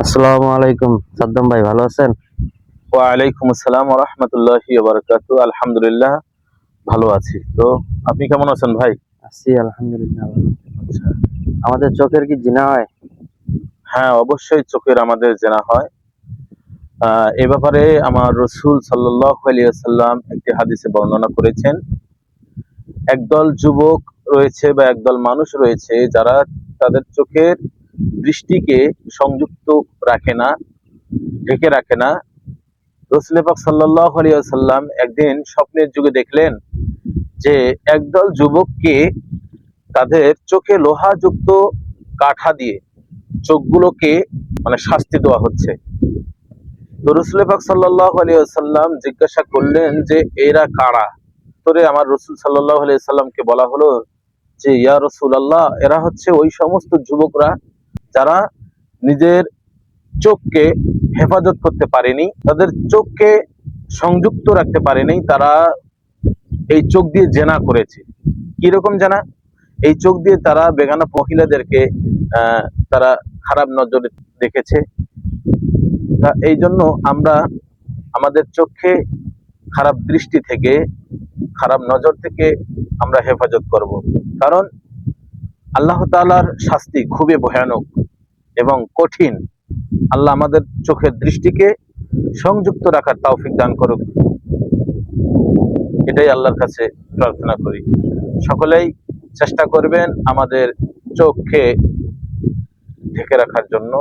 আসসালামু আলাইকুম সাদ্দাম ভাই, ভালো আছেন? ওয়ালাইকুম আসসালাম ওয়া রাহমাতুল্লাহি ওয়া বারাকাতুহু। আলহামদুলিল্লাহ, ভালো আছি। তো আপনি কেমন আছেন ভাই? আছি আলহামদুলিল্লাহ ভালো। আচ্ছা। আমাদের চোখের কি জিনা হয়? হ্যাঁ, অবশ্যই চোখের আমাদের জেনা হয়। এ ব্যাপারে আমার রাসূল সাল্লাল্লাহু আলাইহি ওয়াসাল্লাম একটি হাদিসে বর্ণনা করেছেন, একদল যুবক রয়েছে বা একদল মানুষ রয়েছে যারা তাদের চোখের দৃষ্টিকে সংযুক্ত রাখে না, ঢেকে রাখে না। রাসূল পাক সাল্লাল্লাহু আলাইহি ওয়াসাল্লাম একদিন স্বপ্নের যুগে দেখলেন যে একদল যুবককে তাদের চোখে লোহাযুক্ত কাঠা দিয়ে চোখগুলোকে শাস্তি দেওয়া হচ্ছে। তো রাসূল পাক সাল্লাল্লাহু আলাইহি ওয়াসাল্লাম জিজ্ঞাসা করলেন যে এরা কারা? উত্তরে আমার রাসূল সাল্লাল্লাহু আলাইহি ওয়াসাল্লামকে বলা হলো যে ইয়া রাসূলুল্লাহ, এরা হচ্ছে ওই সমস্ত যুবকরা যারা নিজের চোখকে হেফাজত করতে পারেনি, তাদের চোখকে সংযুক্ত রাখতে পারেনি। তারা এই চোখ দিয়ে জেনা করেছে। কিরকম জেনা? এই চোখ দিয়ে তারা বেগানা মহিলাদেরকে আহ, তারা খারাপ নজরে দেখেছে। তা এই জন্য আমরা আমাদের চোখে খারাপ দৃষ্টি থেকে, খারাপ নজর থেকে আমরা হেফাজত করব। কারণ আল্লাহ তাআলার শাস্তি খুবই ভয়ানক এবং কঠিন। আল্লাহ আমাদের চোখের দৃষ্টিকে সংযুক্ত রাখার তৌফিক দান করুক, এটাই আল্লাহর কাছে প্রার্থনা করি। সকলেই চেষ্টা করবেন আমাদের চোখকে ঢেকে রাখার জন্য,